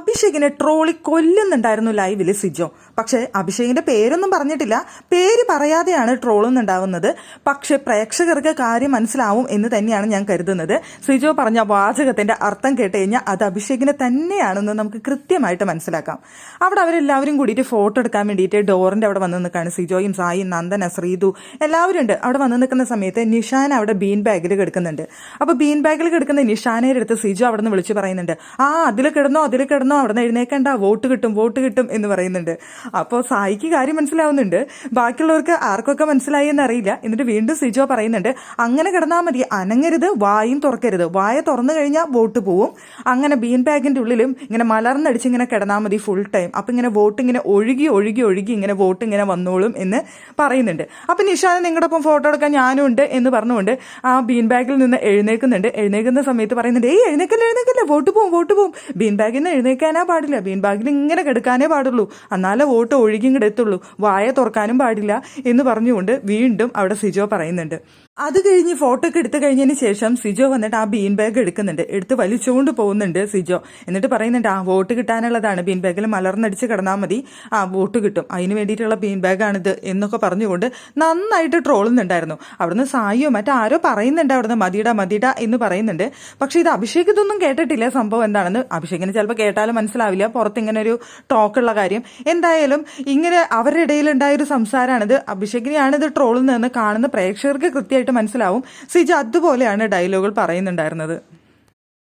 അഭിഷേകിനെ trolley കൊല്ലുന്നുണ്ടായിരുന്നു ലൈവില് Sijo. പക്ഷെ അഭിഷേകിന്റെ പേരൊന്നും പറഞ്ഞിട്ടില്ല, പേര് പറയാതെയാണ് ട്രോളുന്നുണ്ടാവുന്നത്. പക്ഷെ പ്രേക്ഷകർക്ക് കാര്യം മനസ്സിലാവും എന്ന് തന്നെയാണ് ഞാൻ കരുതുന്നത്. സിജോ പറഞ്ഞ വാചകത്തിന്റെ അർത്ഥം കേട്ട് കഴിഞ്ഞാൽ അത് അഭിഷേകിനെ തന്നെയാണെന്ന് നമുക്ക് കൃത്യമായിട്ട് മനസ്സിലാക്കാം. അവിടെ അവരെല്ലാവരും കൂടിയിട്ട് ഫോട്ടോ എടുക്കാൻ വേണ്ടിയിട്ട് ഡോറിന്റെ അവിടെ വന്ന് നിൽക്കുകയാണ്. സിജോയും സായും നന്ദന ശ്രീതു എല്ലാവരും ഉണ്ട്. അവിടെ വന്ന് നിൽക്കുന്ന സമയത്ത് നിഷാൻ അവിടെ ബീൻ ബാഗിൽ കിടക്കുന്നുണ്ട്. അപ്പൊ ബീൻ ബാഗിൽ കിടക്കുന്ന നിഷാനയുടെ അടുത്ത് സിജോ അവിടെ നിന്ന് വിളിച്ച് പറയുന്നുണ്ട്, അതിൽ കിടന്നോ അവിടെ നിന്ന് എഴുന്നേക്കണ്ട, വോട്ട് കിട്ടും എന്ന് പറയുന്നുണ്ട്. അപ്പോൾ സായിക്ക് കാര്യം മനസ്സിലാവുന്നുണ്ട്, ബാക്കിയുള്ളവർക്ക് ആർക്കൊക്കെ മനസ്സിലായി എന്നറിയില്ല. എന്നിട്ട് വീണ്ടും സിജോ പറയുന്നുണ്ട്, അങ്ങനെ കിടന്നാൽ മതി, അനങ്ങരുത്, വായും തുറക്കരുത്, വായ തുറന്നു കഴിഞ്ഞാൽ വോട്ട് പോവും, അങ്ങനെ ബീൻ ബാഗിന്റെ ഉള്ളിലും ഇങ്ങനെ മലർന്നടിച്ച് ഇങ്ങനെ കിടന്നാൽ മതി ഫുൾ ടൈം, അപ്പൊ ഇങ്ങനെ വോട്ട് ഇങ്ങനെ ഒഴുകി ഇങ്ങനെ വോട്ട് ഇങ്ങനെ വന്നോളും എന്ന് പറയുന്നുണ്ട്. അപ്പൊ നിഷാൻ നിങ്ങളുടെ ഒപ്പം ഫോട്ടോ എടുക്കാൻ ഞാനും ഉണ്ട് എന്ന് പറഞ്ഞുകൊണ്ട് ആ ബീൻ ബാഗിൽ നിന്ന് എഴുന്നേക്കുന്ന സമയത്ത് പറയുന്നുണ്ട്, എഴുന്നേക്കല്ലേ, വോട്ട് പോവും, ബീൻ ബാഗിൽ നിന്ന് എഴുന്നേക്കാനാ പാടില്ല, ബീൻ ബാഗിൽ ഇങ്ങനെ കിടക്കാനേ പാടുള്ളൂ, എന്നാലേ വോട്ട് ഒഴുകി ഇങ്ങോട്ട് എത്തുള്ളൂ, വായ തുറക്കാനും പാടില്ല എന്ന് പറഞ്ഞുകൊണ്ട് വീണ്ടും അവിടെ സിജോ പറയുന്നുണ്ട്. അത് കഴിഞ്ഞ് ഫോട്ടോ ഒക്കെ എടുത്തു കഴിഞ്ഞതിന് ശേഷം സിജോ വന്നിട്ട് ആ ബീൻ ബാഗ് എടുത്ത് വലിച്ചുകൊണ്ട് പോകുന്നുണ്ട് സിജോ. എന്നിട്ട് പറയുന്നുണ്ട്, വോട്ട് കിട്ടാനുള്ളതാണ്, ബീൻ ബാഗിൽ മലർന്നടിച്ച് കിടന്നാൽ മതി, വോട്ട് കിട്ടും, അതിന് വേണ്ടിയിട്ടുള്ള ബീൻ ബാഗാണിത് എന്നൊക്കെ പറഞ്ഞുകൊണ്ട് നന്നായിട്ട് ട്രോളുന്നുണ്ടായിരുന്നു. അവിടുന്ന് സായിയോ മറ്റാരോ പറയുന്നുണ്ട് അവിടുന്ന് മതിയിട എന്ന് പറയുന്നുണ്ട്. പക്ഷെ ഇത് അഭിഷേക് ഇതൊന്നും കേട്ടിട്ടില്ല സംഭവം എന്താണെന്ന്. അഭിഷേകിന് ചിലപ്പോൾ കേട്ടാലും മനസ്സിലാവില്ല, പുറത്ത് ഇങ്ങനെ ഒരു ടോക്കുള്ള കാര്യം. എന്തായാലും ഇങ്ങനെ അവരുടെ ഇടയിലുണ്ടായൊരു സംസാരമാണിത്. അഭിഷേകിനെയാണിത് ട്രോളുന്നതെന്ന് കാണുന്ന പ്രേക്ഷകർക്ക് കൃത്യമായിട്ട് മനസ്സിലാവും. സിജ അതുപോലെയാണ് ഡയലോഗുകൾ പറയുന്നുണ്ടായിരുന്നത്.